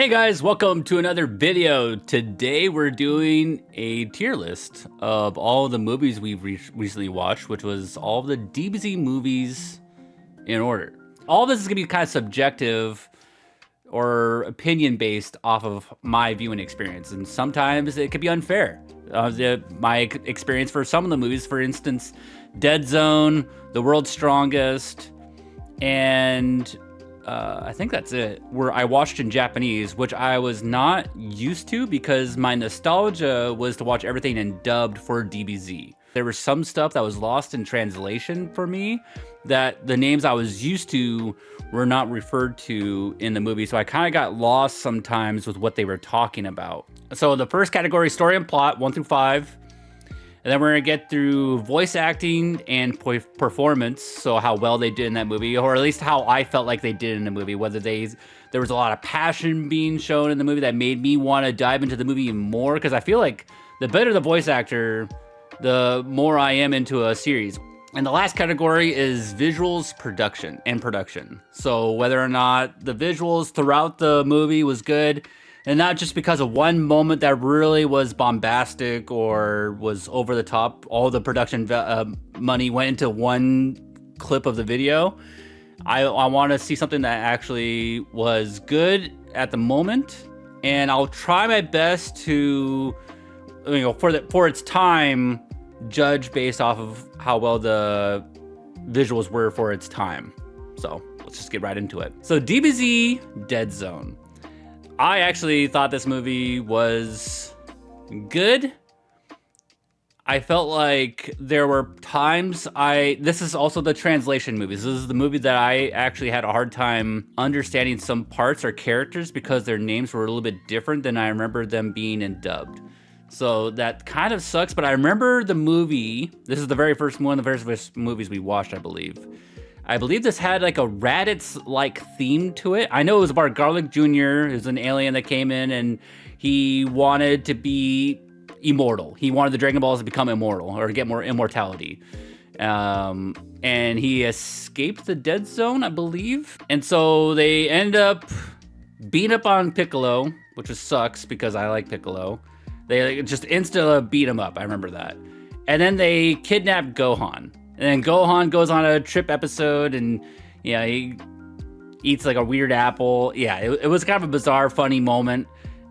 Hey guys, welcome to another video. Today we're doing a tier list of all the movies we've recently watched, which was all the DBZ movies in order. All of this is gonna be kind of subjective or opinion based off of my viewing experience, and sometimes it could be unfair. My experience for some of the movies, for instance, Dead Zone, The World's Strongest, and I think that's it, where I watched in Japanese, which I was not used to because my nostalgia was to watch everything in dubbed for DBZ. There was some stuff that was lost in translation for me, that the names I was used to were not referred to in the movie, so I kind of got lost sometimes with what they were talking about. So the first category, story and plot, 1 through 5. And then we're gonna get through voice acting and performance, so how well they did in that movie, or at least how I felt like they did in the movie, whether there was a lot of passion being shown in the movie that made me want to dive into the movie even more, because I feel like the better the voice actor, the more I am into a series. And the last category is visuals, production. So whether or not the visuals throughout the movie was good, and not just because of one moment that really was bombastic or was over the top. All the production money went into one clip of the video. I want to see something that actually was good at the moment, and I'll try my best to, for its time, judge based off of how well the visuals were for its time. So let's just get right into it. So DBZ Dead Zone. I actually thought this movie was good. I felt like there were times this is also the translation movies. This is the movie that I actually had a hard time understanding some parts or characters because their names were a little bit different than I remember them being in dubbed. So that kind of sucks, but I remember the movie. This is the very first one of the very first movies we watched, I believe. I believe this had like a Raditz-like theme to it. I know it was about Bardock Jr., who's an alien that came in and he wanted to be immortal. He wanted the Dragon Balls to become immortal or to get more immortality. And he escaped the Dead Zone, I believe. And so they end up beating up on Piccolo, which just sucks because I like Piccolo. They just insta beat him up, I remember that. And then they kidnap Gohan. And then Gohan goes on a trip episode and, he eats like a weird apple. Yeah, it was kind of a bizarre, funny moment.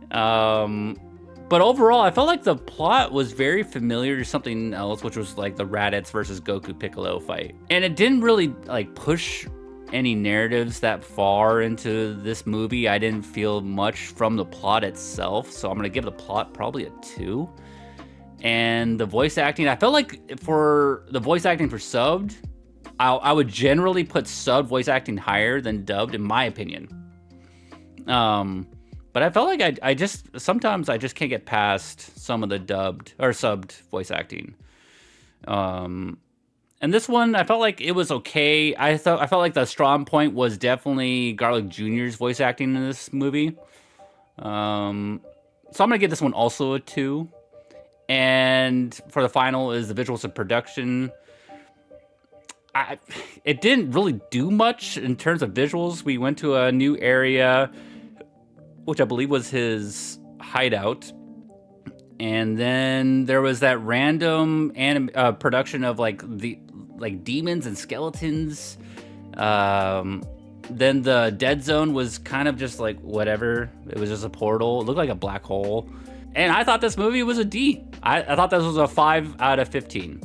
But overall, I felt like the plot was very familiar to something else, which was like the Raditz versus Goku Piccolo fight. And it didn't really like push any narratives that far into this movie. I didn't feel much from the plot itself. So I'm going to give the plot probably a 2. And the voice acting, I felt like for the voice acting for subbed, I would generally put subbed voice acting higher than dubbed, in my opinion. But I felt like sometimes I just can't get past some of the dubbed or subbed voice acting. And this one, I felt like it was okay. I felt like the strong point was definitely Bardock Jr.'s voice acting in this movie. So I'm gonna give this one also a 2. And for the final is the visuals of production. It didn't really do much in terms of visuals. We went to a new area, which I believe was his hideout. And then there was that random production of like demons and skeletons. Then the Dead Zone was kind of just like whatever. It was just a portal. It looked like a black hole. And I thought this movie was a D. I thought this was a 5 out of 15.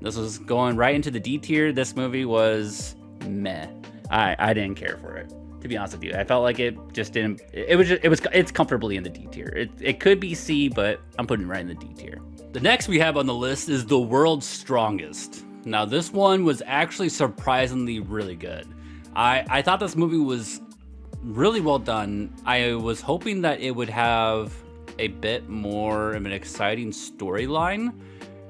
This was going right into the D tier. This movie was meh. I didn't care for it, to be honest with you. I felt like it just didn't. It's comfortably in the D tier. It could be C, but I'm putting it right in the D tier. The next we have on the list is The World's Strongest. Now this one was actually surprisingly really good. I thought this movie was really well done. I was hoping that it would have a bit more of an exciting storyline,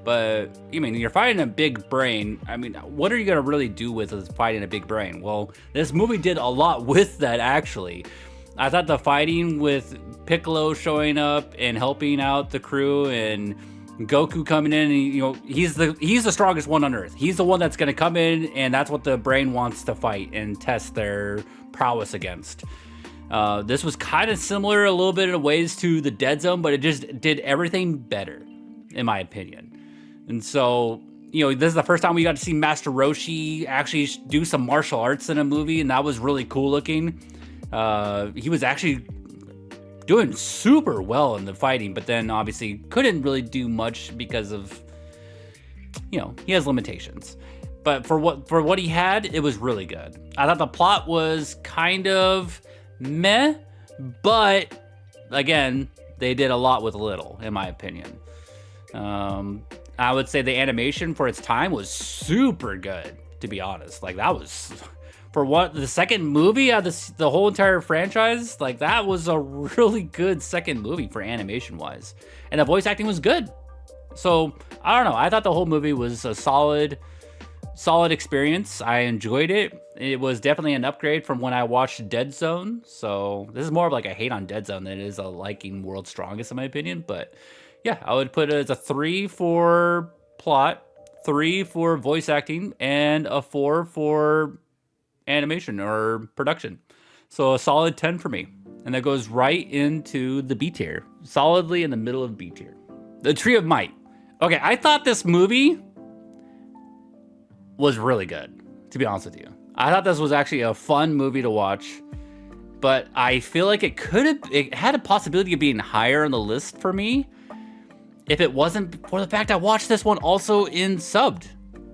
but you're fighting a big brain. What are you gonna really do with fighting a big brain? Well, this movie did a lot with that, actually. I thought the fighting with Piccolo showing up and helping out the crew and Goku coming in, and he's the strongest one on Earth. He's the one that's gonna come in, and that's what the brain wants to fight and test their prowess against. This was kind of similar a little bit in ways to the Dead Zone, but it just did everything better, in my opinion. And so, you know, this is the first time we got to see Master Roshi actually do some martial arts in a movie, and that was really cool looking. He was actually doing super well in the fighting, but then obviously couldn't really do much because of, you know, he has limitations. But for what he had, it was really good. I thought the plot was kind of meh, but again, they did a lot with little, in my opinion. I would say the animation for its time was super good, to be honest. Like, that was, for what, the second movie out of the whole entire franchise, like, that was a really good second movie for animation wise. And the voice acting was good. So, I don't know. I thought the whole movie was a solid experience. I enjoyed it. It was definitely an upgrade from when I watched Dead Zone. So, this is more of like a hate on Dead Zone than it is a liking World's Strongest, in my opinion. But yeah, I would put it as a 3 for plot, 3 for voice acting, and a 4 for animation or production. So a solid 10 for me. And that goes right into the B tier. Solidly in the middle of B tier. The Tree of Might. Okay, I thought this movie was really good, to be honest with you. I thought this was actually a fun movie to watch. But I feel like it had a possibility of being higher on the list for me if it wasn't for the fact I watched this one also in subbed.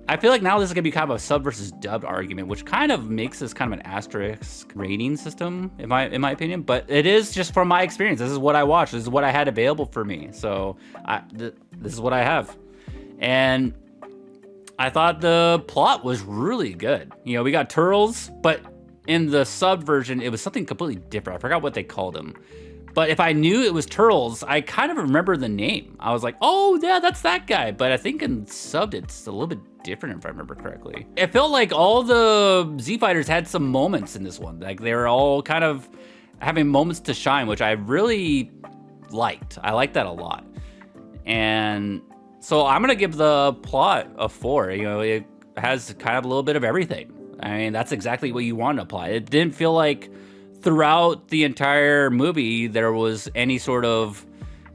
I feel like now this is gonna be kind of a sub versus dubbed argument, which kind of makes this kind of an asterisk rating system, in my opinion. But it is just from my experience. This is what I watched. This is what I had available for me. So this is what I have. And I thought the plot was really good. You know, we got turtles, but in the sub version, it was something completely different. I forgot what they called them. But if I knew it was turtles, I kind of remember the name. I was like, oh, yeah, that's that guy. But I think in subbed, it's a little bit different if I remember correctly. It felt like all the Z Fighters had some moments in this one. Like, they were all kind of having moments to shine, which I really liked. I liked that a lot. And so I'm going to give the plot a 4. You know, it has kind of a little bit of everything. I mean, that's exactly what you want to apply. It didn't feel like throughout the entire movie there was any sort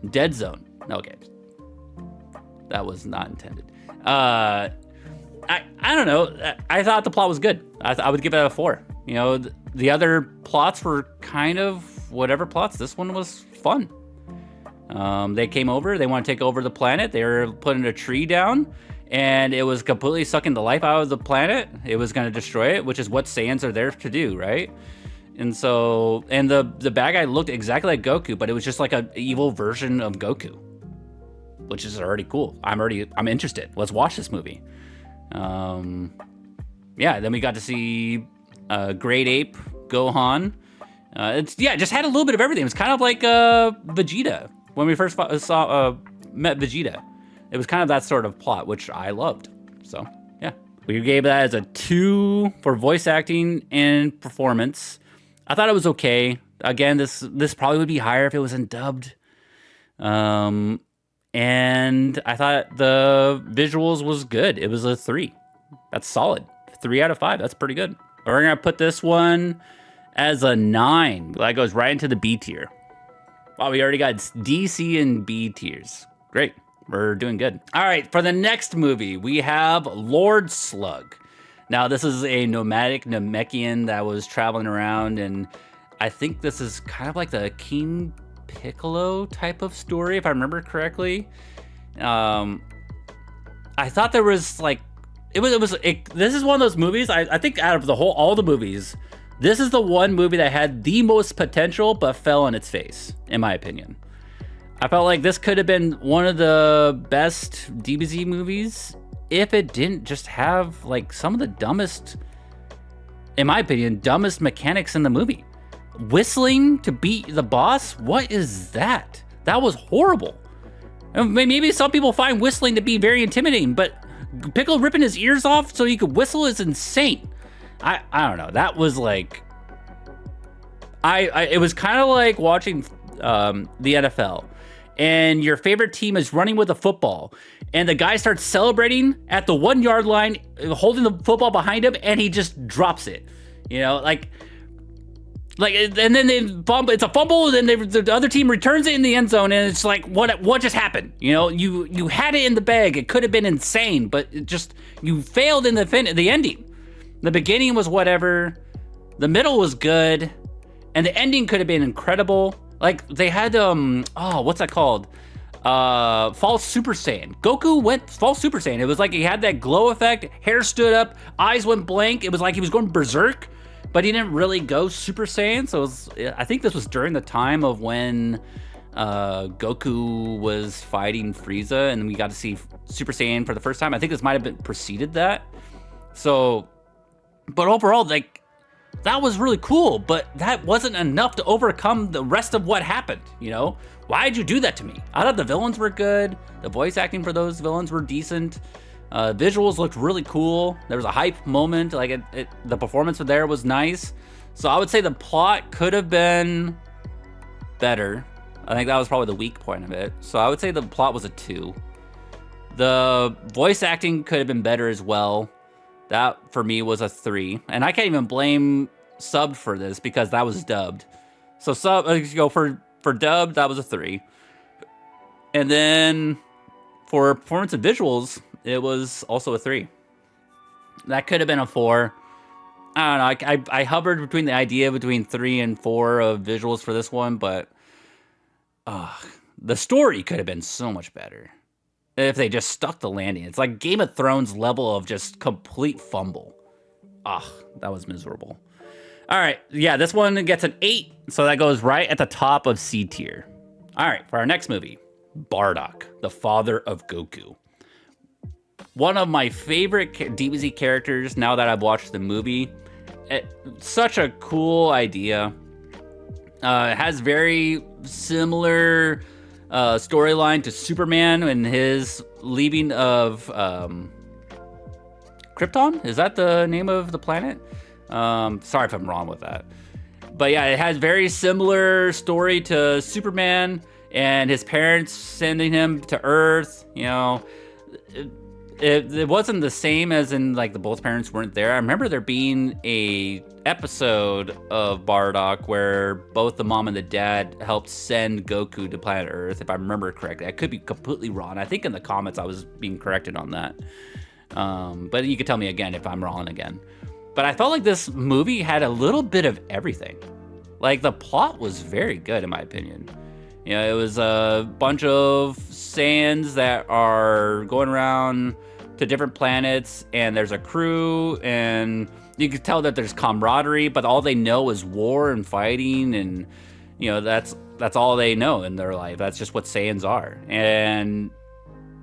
dead zone. Okay, that was not intended. I don't know. I thought the plot was good. I would give it a 4. You know, the other plots were kind of whatever plots. This one was fun. They came over. They want to take over the planet. They were putting a tree down, and it was completely sucking the life out of the planet. It was going to destroy it, which is what Saiyans are there to do, right? And so, and the bad guy looked exactly like Goku, but it was just like an evil version of Goku, which is already cool. I'm interested. Let's watch this movie. Yeah, then we got to see Great Ape Gohan. It just had a little bit of everything. It was kind of like Vegeta when we first met Vegeta. It was kind of that sort of plot, which I loved. So yeah, we gave that as a 2 for voice acting and performance. I thought it was okay. Again, this probably would be higher if it wasn't dubbed. And I thought the visuals was good. It was a 3. That's solid. 3 out of 5. That's pretty good. We're gonna put this one as a 9. That goes right into the B tier. Wow, we already got D, C, and B tiers. Great. We're doing good. All right, for the next movie, we have Lord Slug. Now, this is a nomadic Namekian that was traveling around, and I think this is kind of like the King Piccolo type of story, if I remember correctly. I thought there was like, this is one of those movies, I think out of all the movies, this is the one movie that had the most potential, but fell on its face, in my opinion. I felt like this could have been one of the best DBZ movies if it didn't just have like some of the dumbest, in my opinion, dumbest mechanics in the movie. Whistling to beat the boss? What is that? That was horrible. Maybe some people find whistling to be very intimidating, but Piccolo ripping his ears off so he could whistle is insane. I don't know. That was like, it was kind of like watching the NFL, and your favorite team is running with a football, and the guy starts celebrating at the 1 yard line, holding the football behind him, and he just drops it. You know, like, Like, and then they fumble. It's a fumble. Then the other team returns it in the end zone, and it's like, what just happened? You know, you had it in the bag. It could have been insane, but it just you failed in the ending. The beginning was whatever. The middle was good, and the ending could have been incredible. Like they had what's that called? False Super Saiyan. Goku went false Super Saiyan. It was like he had that glow effect. Hair stood up. Eyes went blank. It was like he was going berserk. But he didn't really go Super Saiyan, so I think this was during the time of when Goku was fighting Frieza, and we got to see Super Saiyan for the first time. I think this might have been preceded that. So, but overall, like, that was really cool, but that wasn't enough to overcome the rest of what happened, you know? Why'd you do that to me? I thought the villains were good. The voice acting for those villains were decent. Visuals looked really cool. There was a hype moment. Like the performance there was nice. So I would say the plot could have been better. I think that was probably the weak point of it. So I would say the plot was a 2. The voice acting could have been better as well. That for me was a 3. And I can't even blame subbed for this because that was dubbed. So for dubbed, that was a 3. And then for performance and visuals, it was also a 3. That could have been a 4. I don't know. I hovered between the idea between 3 and 4 of visuals for this one, but the story could have been so much better if they just stuck the landing. It's like Game of Thrones level of just complete fumble. That was miserable. All right, yeah, this one gets an 8, so that goes right at the top of C tier. All right, for our next movie, Bardock, the father of Goku. One of my favorite DBZ characters now that I've watched the movie. Such a cool idea. It has very similar storyline to Superman and his leaving of Krypton. Is that the name of the planet? Sorry if I'm wrong with that. But yeah, it has very similar story to Superman and his parents sending him to Earth. You know, it wasn't the same as in like the both parents weren't there. I remember there being a episode of Bardock where both the mom and the dad helped send Goku to planet Earth, if I remember correctly. I could be completely wrong. I think in the comments I was being corrected on that. But you could tell me again if I'm wrong again. But I felt like this movie had a little bit of everything. Like the plot was very good in my opinion. You know, it was a bunch of Saiyans that are going around to different planets, and there's a crew, and you can tell that there's camaraderie, but all they know is war and fighting, and you know that's all they know in their life. That's just what Saiyans are. And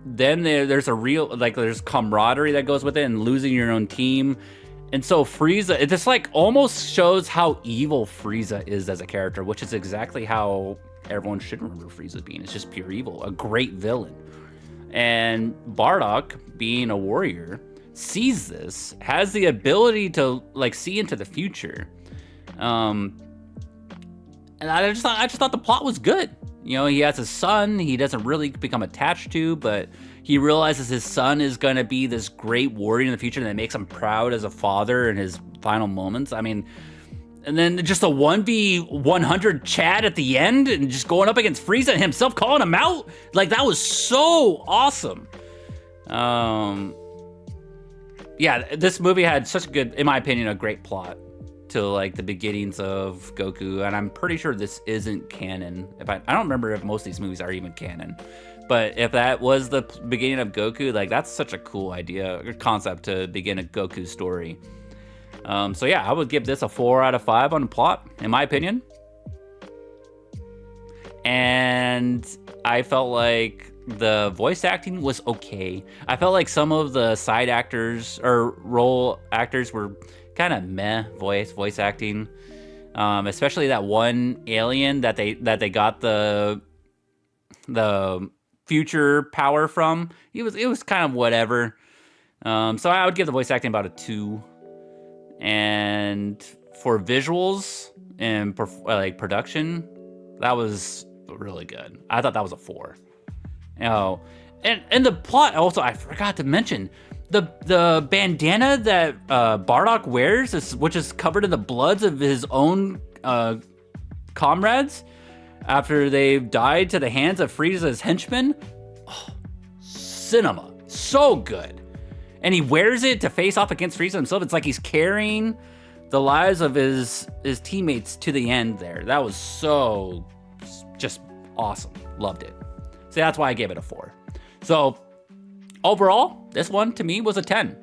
then there's a real there's camaraderie that goes with it, and losing your own team. And so Frieza, it just like almost shows how evil Frieza is as a character, which is exactly how everyone should remember Frieza being. It's just pure evil, a great villain. And Bardock, being a warrior, sees this, has the ability to like see into the future. And I just thought the plot was good. You know, he has a son he doesn't really become attached to, but he realizes his son is going to be this great warrior in the future, and that makes him proud as a father in his final moments. I mean, and then just a 1v100 chat at the end and just going up against Frieza and himself calling him out. Like, that was so awesome. Yeah, this movie had such a good, in my opinion, a great plot to like the beginnings of Goku. And I'm pretty sure this isn't canon. I don't remember if most of these movies are even canon. But if that was the beginning of Goku, like that's such a cool idea, a concept to begin a Goku story. So yeah, I would give this a 4 out of 5 on the plot, in my opinion. And I felt like the voice acting was okay. I felt like some of the side actors or role actors were kind of meh voice acting. Especially that one alien that they got the future power from. It was kind of whatever. So I would give the voice acting about a 2. And for visuals and like production, that was really good. I thought that was a 4. You know, and the plot also, I forgot to mention the bandana that Bardock wears, which is covered in the bloods of his own comrades after they've died to the hands of Frieza's henchmen. Oh, cinema. So good. And he wears it to face off against Frieza himself. It's like he's carrying the lives of his teammates to the end there. That was so just awesome. Loved it. So that's why I gave it a 4. So overall, this one to me was a 10.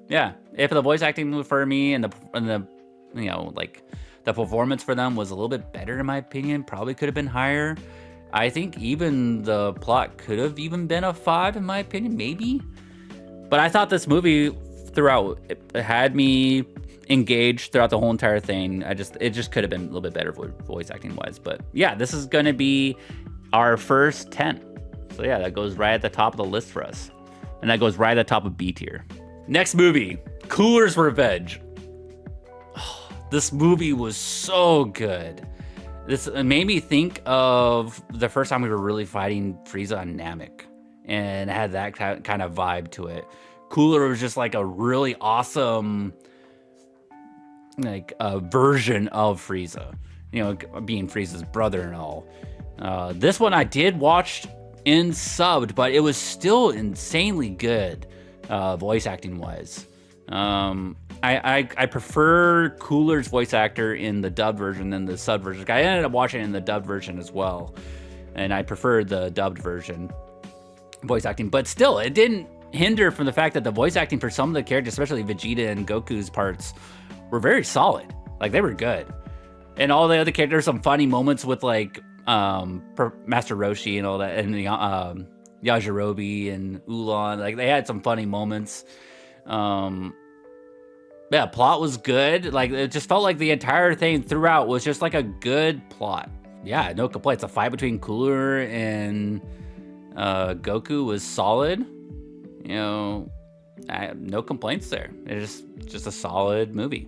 Yeah, if the voice acting for me and the you know, like the performance for them was a little bit better in my opinion, probably could have been higher. I think even the plot could have even been a 5 in my opinion, maybe. But I thought this movie throughout, it had me engaged throughout the whole entire thing. It just could have been a little bit better voice acting wise. But yeah, this is gonna be our first 10. So yeah, that goes right at the top of the list for us. And that goes right at the top of B tier. Next movie, Cooler's Revenge. Oh, this movie was so good. This made me think of the first time we were really fighting Frieza on Namek. And it had that kind of vibe to it. Cooler was just like a really awesome like version of Frieza. You know, being Frieza's brother and all. This one I did watch in subbed, but it was still insanely good. Voice acting wise, I prefer Cooler's voice actor in the dubbed version than the sub version. I ended up watching it in the dubbed version as well, and I preferred the dubbed version voice acting. But still, it didn't hinder from the fact that the voice acting for some of the characters, especially Vegeta and Goku's parts, were very solid. Like they were good, and all the other characters, some funny moments with like Master Roshi and all that, and Yajirobe and Ulan, like they had some funny moments. Yeah, plot was good. Like it just felt like the entire thing throughout was just like a good plot. Yeah, no complaints. The fight between Cooler and Goku was solid. You know, no complaints there. It's just a solid movie.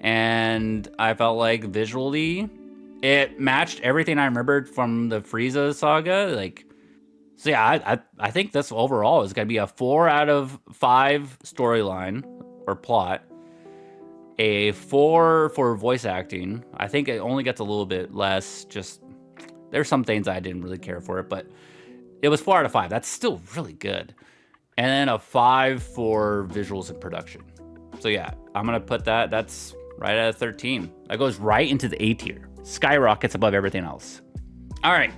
And I felt like visually it matched everything I remembered from the Frieza saga. Like, so yeah, I think this overall is going to be a 4 out of 5 storyline or plot. A 4 for voice acting. I think it only gets a little bit less. Just there's some things I didn't really care for it, but it was 4 out of 5. That's still really good. And then a 5 for visuals and production. So yeah, I'm gonna put that. That's right at a 13. That goes right into the A tier. Skyrockets above everything else. All right,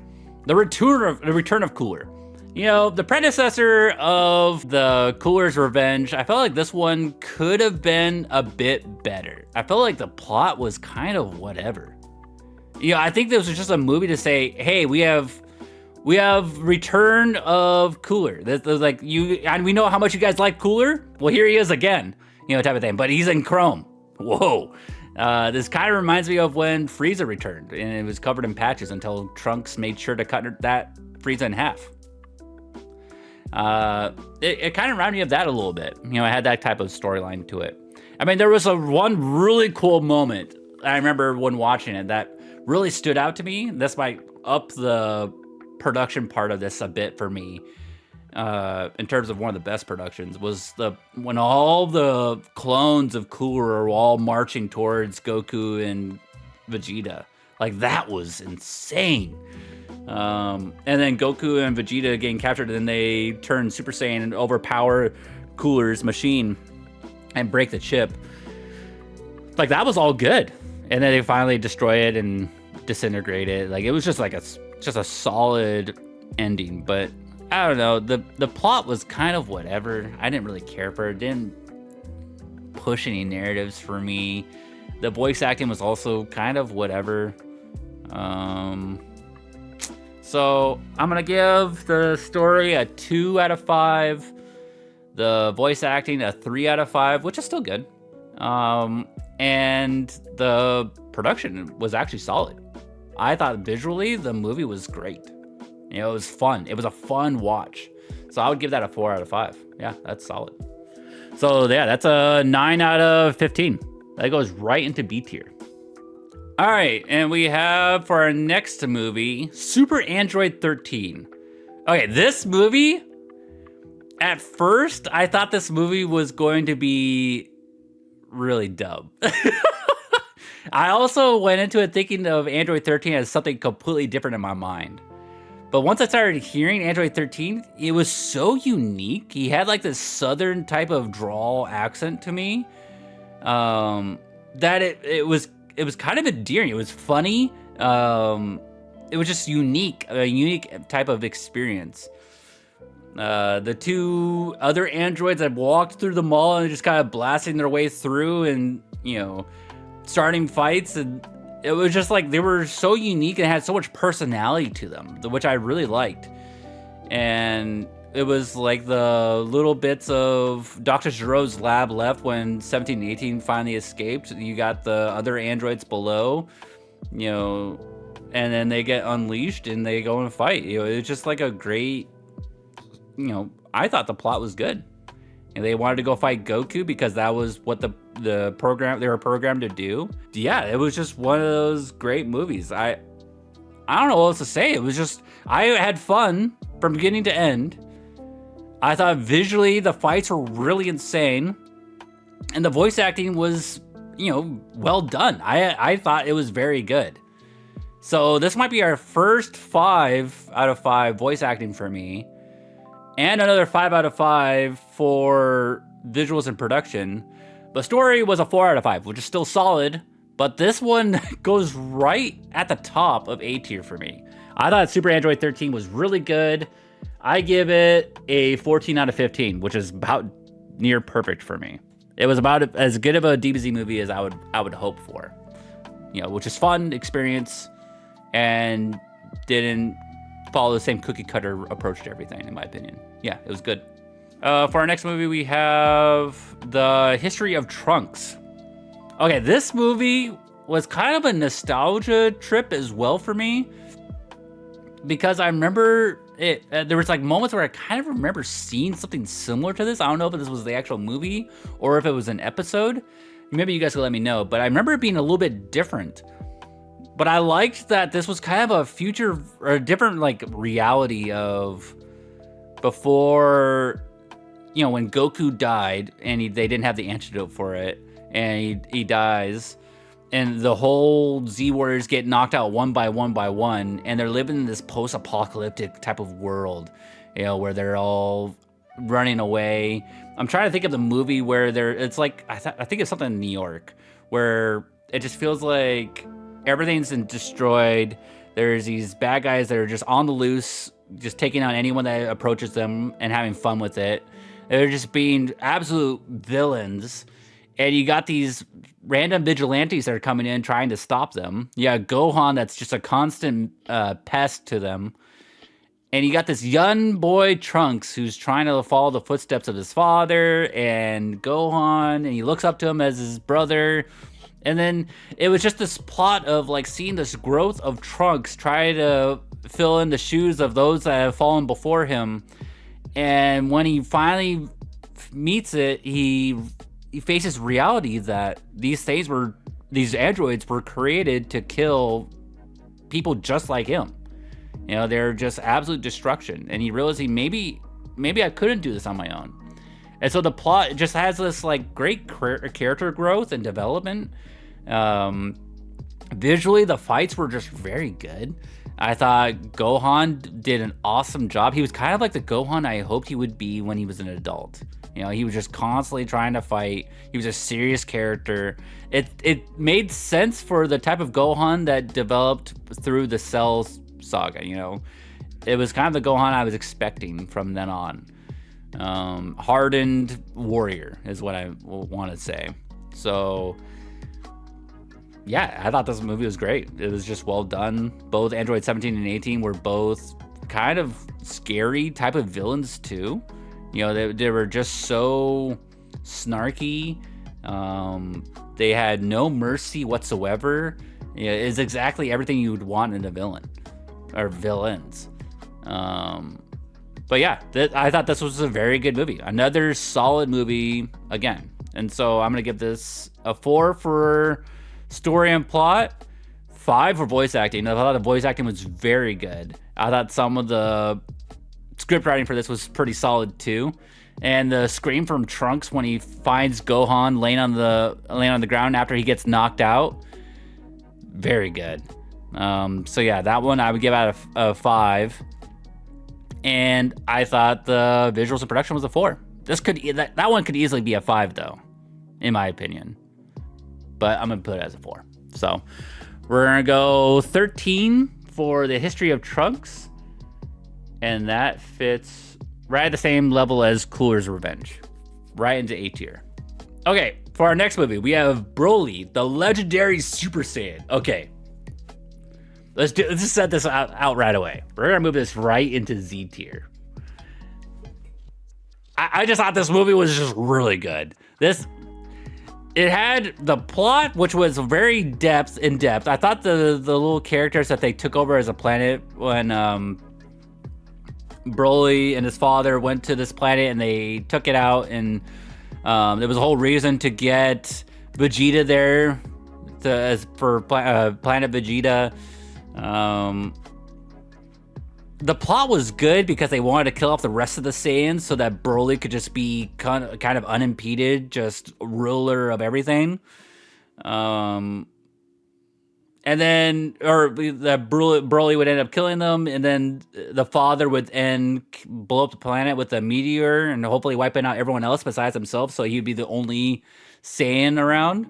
the return of Cooler. You know, the predecessor of the Cooler's Revenge, I felt like this one could have been a bit better. I felt like the plot was kind of whatever. You know, I think this was just a movie to say, hey, we have Return of Cooler. That's like you, and we know how much you guys like Cooler. Well, here he is again, you know, type of thing. But he's in chrome. Whoa. This kind of reminds me of when Frieza returned, and it was covered in patches until Trunks made sure to cut that Frieza in half. It kind of reminded me of that a little bit. You know, it had that type of storyline to it. I mean, there was one really cool moment I remember when watching it that really stood out to me. This might up the production part of this a bit for me. In terms of one of the best productions was when all the clones of Cooler are all marching towards Goku and Vegeta. Like that was insane. And then Goku and Vegeta getting captured, and then they turn Super Saiyan and overpower Cooler's machine and break the chip. Like that was all good. And then they finally destroy it and disintegrate it. Like it was just like a solid ending. But I don't know, the plot was kind of whatever. I didn't really care for it. It didn't push any narratives for me. The voice acting was also kind of whatever. So I'm gonna give the story a 2 out of 5. The voice acting a 3 out of 5, which is still good. And the production was actually solid. I thought visually the movie was great. You know, it was fun. It was a fun watch. So I would give that a 4 out of 5. Yeah, that's solid. So yeah, that's a 9 out of 15. That goes right into B tier. All right, and we have for our next movie, Super Android 13. Okay, this movie, at first, I thought this movie was going to be really dumb. I also went into it thinking of Android 13 as something completely different in my mind. But once I started hearing Android 13, it was so unique. He had like this southern type of drawl accent to me, that it was kind of endearing. It was funny. It was just unique, a unique type of experience. The two other androids that walked through the mall and just kind of blasting their way through and, starting fights, and it was just like they were so unique and had so much personality to them, which I really liked. And it was like the little bits of Dr. Giro's lab left when 17 and 18 finally escaped. You got the other androids below, and then they get unleashed and they go and fight. It's just like a great, I thought the plot was good. And they wanted to go fight Goku because that was what the program they were programmed to do. Yeah, it was just one of those great movies. I don't know what else to say. It was just, I had fun from beginning to end. I thought visually the fights were really insane, and the voice acting was, well done. I thought it was very good. So this might be our first 5 out of 5 voice acting for me. And another 5 out of 5 for visuals and production. But story was a 4 out of 5, which is still solid. But this one goes right at the top of A tier for me. I thought Super Android 13 was really good. I give it a 14 out of 15, which is about near perfect for me. It was about as good of a DBZ movie as I would hope for. Which is fun experience and didn't follow the same cookie cutter approach to everything, in my opinion. Yeah, it was good. For our next movie, we have The History of Trunks. Okay, this movie was kind of a nostalgia trip as well for me, because I remember it. There was like moments where I kind of remember seeing something similar to this. I don't know if this was the actual movie or if it was an episode. Maybe you guys could let me know, but I remember it being a little bit different. But I liked that this was kind of a future or a different like reality of before, when Goku died and they didn't have the antidote for it, and he dies, and the whole Z Warriors get knocked out one by one, and they're living in this post-apocalyptic type of world, where they're all running away. I'm trying to think of the movie where it's like, I think it's something in New York, where it just feels like everything's been destroyed. There's these bad guys that are just on the loose, just taking out anyone that approaches them and having fun with it. They're just being absolute villains. And you got these random vigilantes that are coming in trying to stop them. Yeah, Gohan, that's just a constant pest to them. And you got this young boy, Trunks, who's trying to follow the footsteps of his father and Gohan, and he looks up to him as his brother. And then it was just this plot of like seeing this growth of Trunks try to fill in the shoes of those that have fallen before him. And when he finally meets it, he faces reality that these androids were created to kill people just like him. They're just absolute destruction. And he realized maybe I couldn't do this on my own. And so the plot just has this like great character growth and development. Visually, the fights were just very good. I thought Gohan did an awesome job. He was kind of like the Gohan I hoped he would be when he was an adult. He was just constantly trying to fight. He was a serious character. It made sense for the type of Gohan that developed through the Cell saga. It was kind of the Gohan I was expecting from then on. Hardened warrior is what I want to say. So yeah, I thought this movie was great. It was just well done. Both Android 17 and 18 were both kind of scary type of villains too. They were just so snarky. They had no mercy whatsoever. It's exactly everything you would want in a villain or villains. But yeah, I thought this was a very good movie. Another solid movie again. And so I'm going to give this a 4 for story and plot, 5 for voice acting. I thought the voice acting was very good. I thought some of the script writing for this was pretty solid too. And the scream from Trunks when he finds Gohan laying on the ground after he gets knocked out. very good. So yeah, that one I would give out a 5. And I thought the visuals and production was a 4. That one could easily be a 5 though, in my opinion. But I'm gonna put it as a 4. So we're gonna go 13 for the history of Trunks, and that fits right at the same level as Cooler's Revenge, right into A tier. Okay, for our next movie, we have Broly, the legendary Super Saiyan. Okay, let's just set this out right away. We're gonna move this right into Z tier. I just thought this movie was just really good. It had the plot, which was very in depth. I thought the little characters that they took over as a planet when Broly and his father went to this planet and they took it out, and there was a whole reason to get Vegeta there for Planet Vegeta. The plot was good because they wanted to kill off the rest of the Saiyans so that Broly could just be kind of unimpeded, just ruler of everything. And then, Broly would end up killing them, and then the father would then blow up the planet with a meteor and hopefully wiping out everyone else besides himself, so he'd be the only Saiyan around.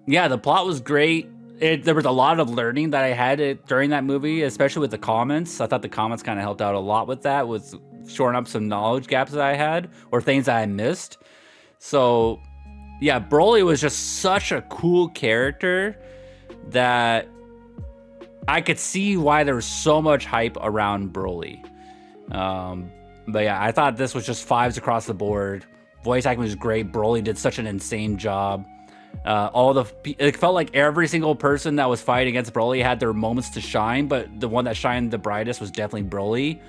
Yeah, the plot was great. There was a lot of learning that I had during that movie, especially with the comments. I thought the comments kind of helped out a lot with that, with shoring up some knowledge gaps that I had or things that I missed. So, yeah, Broly was just such a cool character that I could see why there was so much hype around Broly. But yeah, I thought this was just 5s across the board. Voice acting was great. Broly did such an insane job. It felt like every single person that was fighting against Broly had their moments to shine, but the one that shined the brightest was definitely Broly.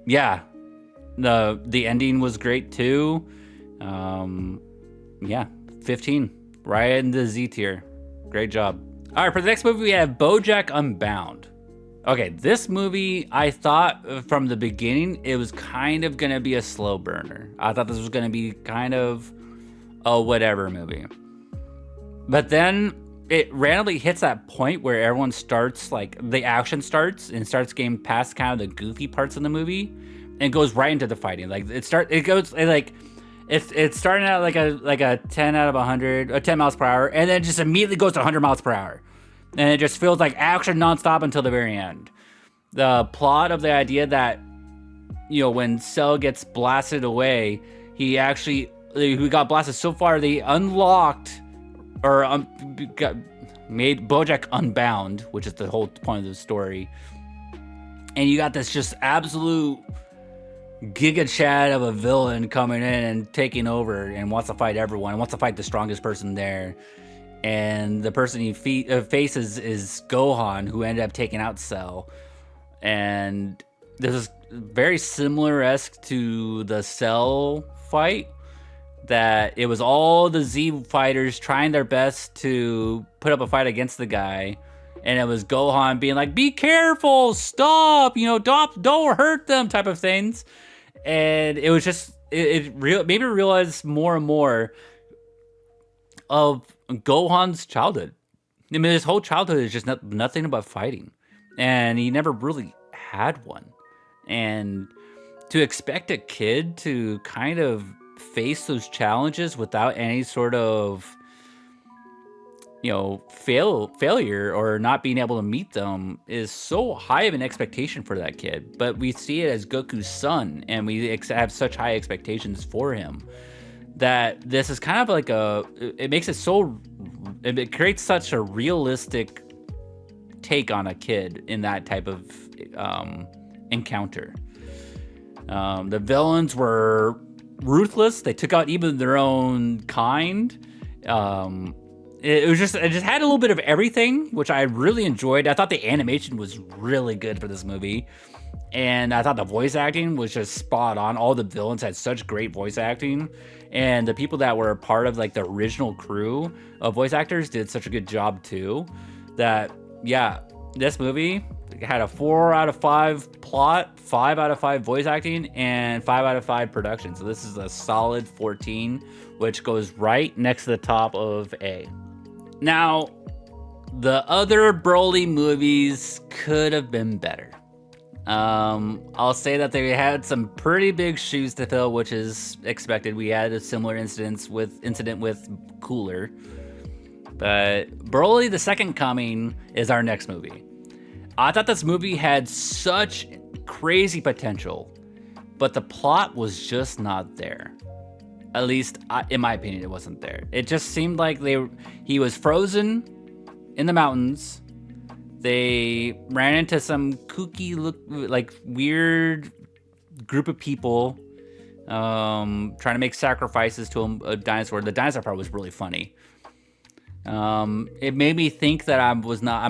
Yeah, the ending was great too. Yeah, 15, right in the Z tier. Great job. All right, for the next movie we have Bojack Unbound. Okay, this movie, I thought from the beginning it was kind of gonna be a slow burner. I thought this was gonna be kind of a whatever movie. But then it randomly hits that point where everyone starts, like, the action starts and starts getting past kind of the goofy parts of the movie and goes right into the fighting. Like it's starting out like a 10 out of 100, or 10 miles per hour, and then just immediately goes to 100 miles per hour. And it just feels like action nonstop until the very end. The plot of the idea that, when Cell gets blasted away, he got blasted so far they unlocked or made Bojack Unbound, which is the whole point of the story. And you got this just absolute Giga Chad of a villain coming in and taking over and wants to fight everyone, wants to fight the strongest person there. And the person he faces is Gohan, who ended up taking out Cell. And this is very similar-esque to the Cell fight, that it was all the Z fighters trying their best to put up a fight against the guy, and it was Gohan being like, "Be careful, stop, don't hurt them," type of things. And it was just it made me realize more and more of Gohan's childhood. I mean, his whole childhood is just nothing but fighting, and he never really had one. And to expect a kid to kind of face those challenges without any sort of failure or not being able to meet them is so high of an expectation for that kid. But we see it as Goku's son, and we have such high expectations for him that this is kind of like it creates such a realistic take on a kid in that type of encounter. The villains were ruthless. They took out even their own kind. It just had a little bit of everything, which I really enjoyed. I thought the animation was really good for this movie, and I thought the voice acting was just spot on. All the villains had such great voice acting, and the people that were a part of like the original crew of voice actors did such a good job too. That, yeah, this movie had a 4 out of 5 plot, 5 out of 5 voice acting, and 5 out of 5 production. So this is a solid 14, which goes right next to the top of A. Now, the other Broly movies could have been better. I'll say that they had some pretty big shoes to fill, which is expected. We had a similar incident with Cooler. But Broly the Second Coming is our next movie. I thought this movie had such crazy potential, but the plot was just not there. At least, in my opinion, it wasn't there. It just seemed like he was frozen in the mountains. They ran into some kooky, weird group of people trying to make sacrifices to a dinosaur. The dinosaur part was really funny. It made me think that I'm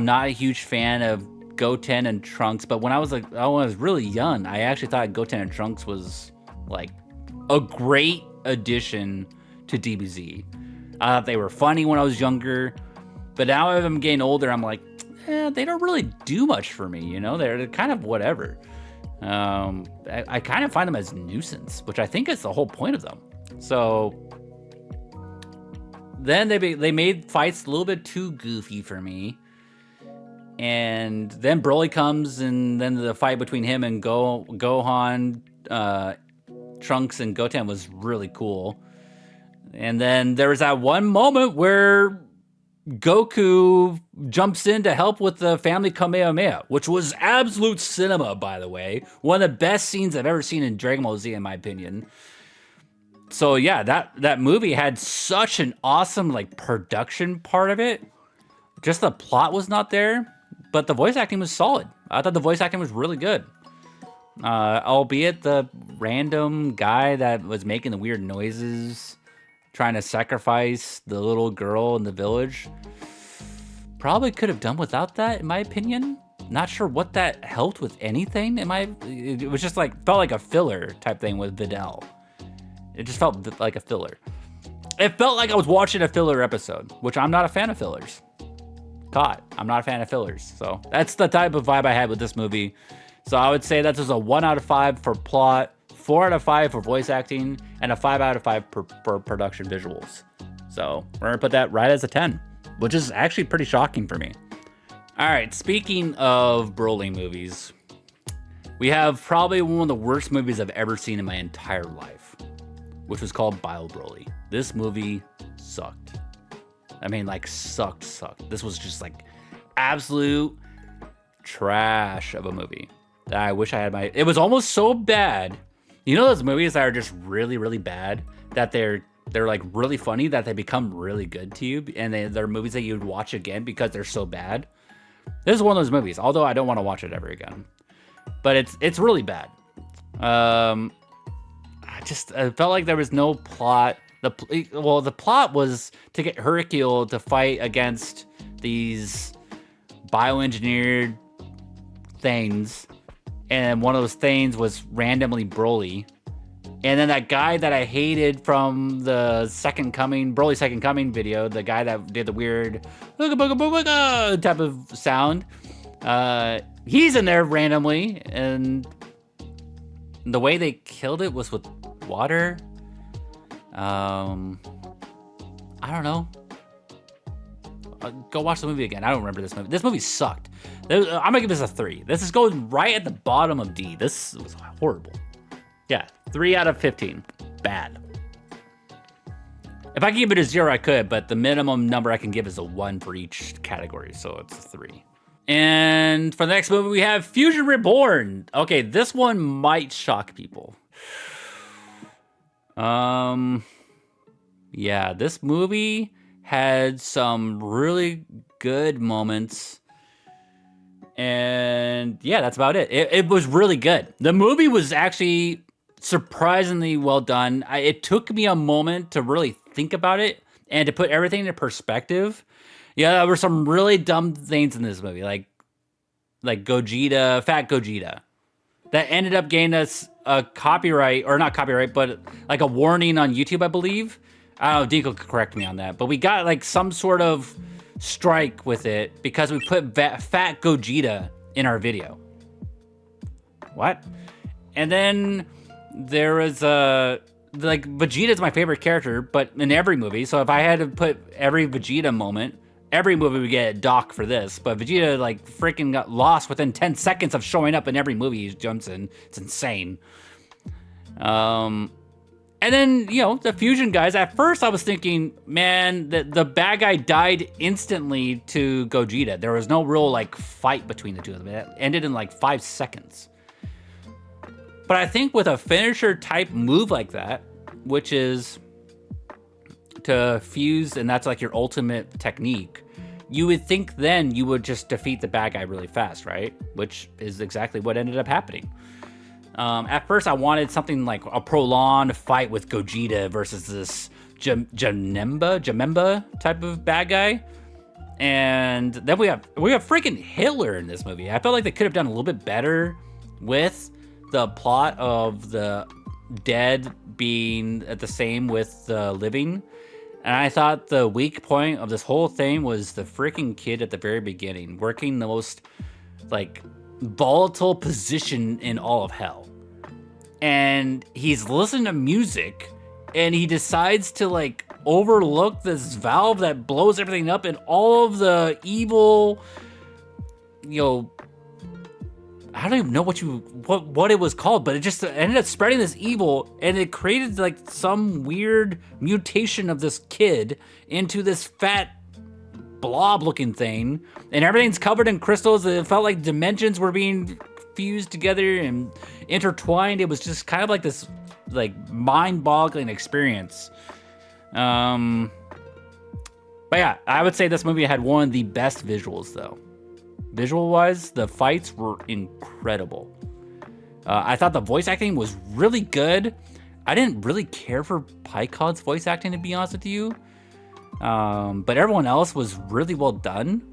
not a huge fan of Goten and Trunks, but when I was really young, I actually thought Goten and Trunks was like a great addition to DBZ. I thought they were funny when I was younger, but now as I'm getting older, I'm like, they don't really do much for me, you know? They're kind of whatever. I kind of find them as nuisance, which I think is the whole point of them. So then they made fights a little bit too goofy for me. And then Broly comes, and then the fight between him and Gohan, Trunks and Goten was really cool. And then there was that one moment where Goku jumps in to help with the family Kamehameha, which was absolute cinema, by the way. One of the best scenes I've ever seen in Dragon Ball Z, in my opinion. So yeah, that movie had such an awesome production part of it. Just the plot was not there, but the voice acting was solid. I thought the voice acting was really good. Albeit the random guy that was making the weird noises, trying to sacrifice the little girl in the village, probably could have done without that, in my opinion. Not sure what that helped with anything. It was just felt like a filler type thing with Videl. It just felt like a filler. It felt like I was watching a filler episode, which I'm not a fan of fillers. I'm not a fan of fillers. So that's the type of vibe I had with this movie. So I would say that there's a 1 out of 5 for plot, 4 out of 5 for voice acting, and a 5 out of 5 for production visuals. So we're gonna put that right as a 10, which is actually pretty shocking for me. All right, speaking of Broly movies, we have probably one of the worst movies I've ever seen in my entire life, which was called Bio Broly. This movie sucked. Sucked. This was just absolute trash of a movie that I wish I had it was almost so bad. You know those movies that are just really, really bad, that they're really funny, that they become really good to you, and they're movies that you'd watch again because they're so bad. This is one of those movies, although I don't want to watch it ever again. But it's really bad. I felt like there was no plot. The plot was to get Hercule to fight against these bioengineered things, and one of those things was randomly Broly. And then that guy that I hated from the Broly Second Coming video, the guy that did the weird booga booga booga type of sound, he's in there randomly, and the way they killed it was with water. I don't know. Go watch the movie again. I don't remember this movie. This movie sucked. I'm gonna give this a 3. This is going right at the bottom of D. This was horrible. Yeah, 3 out of 15. Bad. If I could give it a 0, I could, but the minimum number I can give is a 1 for each category, so it's a 3. And for the next movie, we have Fusion Reborn. Okay, this one might shock people. Yeah, this movie had some really good moments, and yeah, that's about it. It was really good. The movie was actually surprisingly well done. It took me a moment to really think about it and to put everything into perspective. Yeah, there were some really dumb things in this movie, like Gogeta, Fat Gogeta, that ended up getting us a copyright, or not copyright, but a warning on YouTube, I believe. I don't know, Dinkle could correct me on that, but we got some sort of strike with it because we put Fat Gogeta in our video. What? And then there was like Vegeta's my favorite character, but in every movie. So if I had to put every Vegeta moment, every movie would get a doc for this. But Vegeta like freaking got lost within 10 seconds of showing up in every movie he jumps in. It's insane. And then, you know, the fusion guys, at first I was thinking, man, the bad guy died instantly to Gogeta. There was no real, like, fight between the two of them. It ended in, like, 5 seconds. But I think with a finisher type move like that, which is to fuse, and that's, like, your ultimate technique, you would think then you would just defeat the bad guy really fast, right? Which is exactly what ended up happening. At first, I wanted something like a prolonged fight with Gogeta versus this Jamemba type of bad guy. And then we have freaking Hitler in this movie. I felt like they could have done a little bit better with the plot of the dead being the same with the living. And I thought the weak point of this whole thing was the freaking kid at the very beginning, working the most, like, volatile position in all of hell. And he's listening to music, and he decides to, like, overlook this valve that blows everything up, and all of the evil, you know, I don't even know what it was called, but it just ended up spreading this evil, and it created, like, some weird mutation of this kid into this fat blob-looking thing, and everything's covered in crystals. It felt like dimensions were being fused together and intertwined. It was just kind of like this, like, mind-boggling experience. But yeah, I would say this movie had one of the best visuals, though. Visual-wise, the fights were incredible. I thought the voice acting was really good. I didn't really care for Pycod's voice acting, to be honest with you. But everyone else was really well done.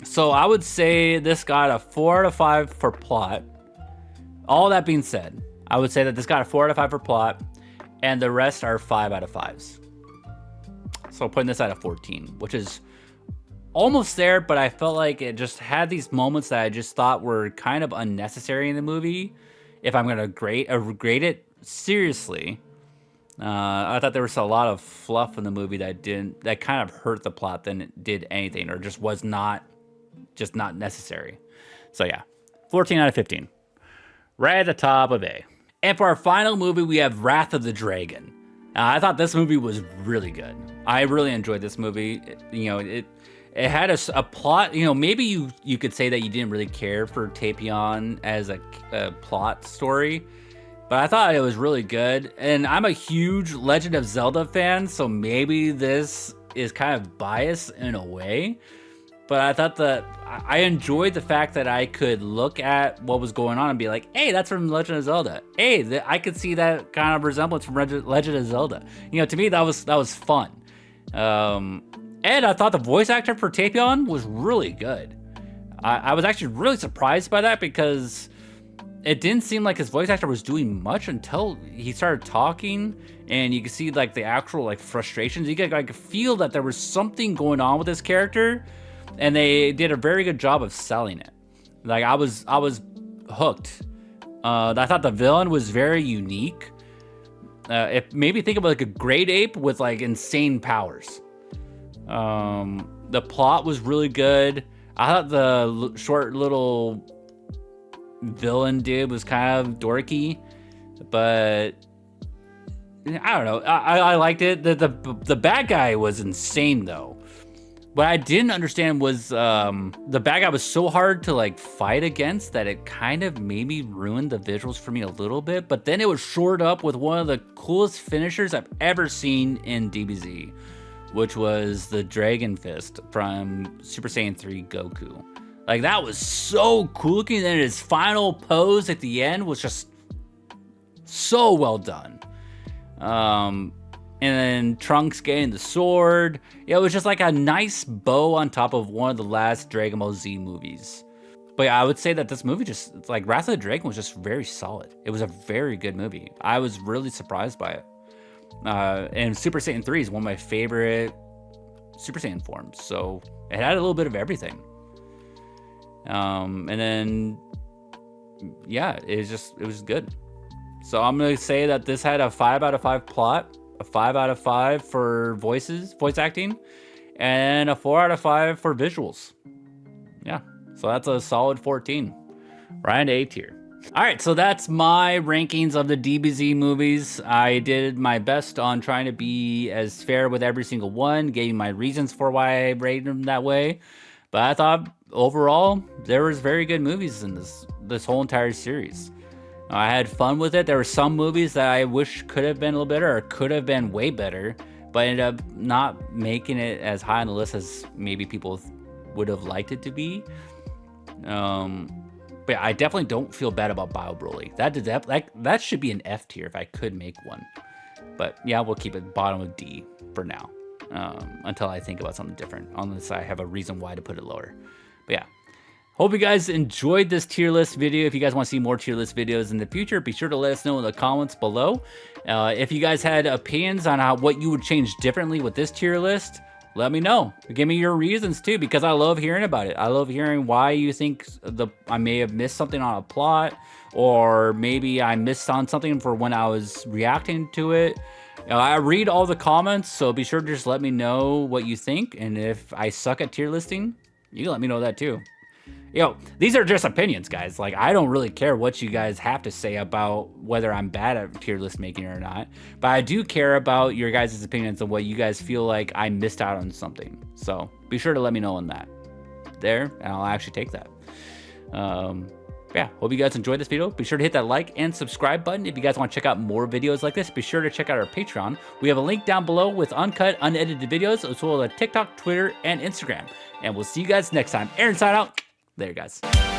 So I would say this got a 4 out of 5 for plot. All that being said, I would say that this got a 4 out of 5 for plot, and the rest are 5 out of 5s. So putting this at a 14, which is almost there, but I felt like it just had these moments that I just thought were kind of unnecessary in the movie. If I'm gonna grade it seriously, I thought there was a lot of fluff in the movie that kind of hurt the plot than it did anything, or just was not necessary. So yeah, 14 out of 15. Right at the top of A. And for our final movie, we have Wrath of the Dragon. I thought this movie was really good. I really enjoyed this movie. It had a plot. Maybe you could say that you didn't really care for Tapion as a plot story, but I thought it was really good. And I'm a huge Legend of Zelda fan, so maybe this is kind of biased in a way. But I thought that I enjoyed the fact that I could look at what was going on and be like, hey, that's from Legend of Zelda. Hey, I could see that kind of resemblance from Legend of Zelda. To me, that was fun. And I thought the voice actor for Tapion was really good. I was actually really surprised by that, because it didn't seem like his voice actor was doing much until he started talking, and you could see like the actual like frustrations. You could like feel that there was something going on with this character, and they did a very good job of selling it. Like I was hooked. I thought the villain was very unique. It made me think of like a great ape with like insane powers. The plot was really good. I thought the short little villain dude was kind of dorky, but I don't know. I liked it. The bad guy was insane though. What I didn't understand was the bad guy was so hard to like fight against that it kind of maybe ruined the visuals for me a little bit. But then it was shored up with one of the coolest finishers I've ever seen in DBZ, which was the Dragon Fist from Super Saiyan 3 Goku. Like that was so cool looking, and his final pose at the end was just so well done. And then Trunks getting the sword. It was just like a nice bow on top of one of the last Dragon Ball Z movies. But yeah, I would say that this movie just, like Wrath of the Dragon was just very solid. It was a very good movie. I was really surprised by it. And Super Saiyan 3 is one of my favorite Super Saiyan forms. So it had a little bit of everything. And then, yeah, it was good. So I'm gonna say that this had a 5 out of 5 plot, a 5 out of 5 for voice acting, and a 4 out of 5 for visuals. Yeah, so that's a solid 14. Right into A tier. All right, so that's my rankings of the DBZ movies. I did my best on trying to be as fair with every single one, gave my reasons for why I rated them that way. But I thought overall there was very good movies in this whole entire series. I had fun with it. There were some movies that I wish could have been a little better or could have been way better, but ended up not making it as high on the list as maybe people would have liked it to be. But I definitely don't feel bad about Bio Broly. That should be an F tier if I could make one. But yeah, we'll keep it bottom of D for now, until I think about something different, unless I have a reason why to put it lower. But yeah. Hope you guys enjoyed this tier list video. If you guys want to see more tier list videos in the future, be sure to let us know in the comments below. If you guys had opinions on what you would change differently with this tier list, let me know. Give me your reasons too, because I love hearing about it. I love hearing why you think I may have missed something on a plot, or maybe I missed on something for when I was reacting to it. I read all the comments, so be sure to just let me know what you think. And if I suck at tier listing, you can let me know that too. These are just opinions, guys. Like, I don't really care what you guys have to say about whether I'm bad at tier list making or not, but I do care about your guys' opinions on what you guys feel like I missed out on something. So be sure to let me know on that there, and I'll actually take that. Yeah, hope you guys enjoyed this video. Be sure to hit that like and subscribe button. If you guys want to check out more videos like this, be sure to check out our Patreon. We have a link down below with uncut, unedited videos, as well as TikTok, Twitter, and Instagram. And we'll see you guys next time. Aaron, sign out. Later, guys.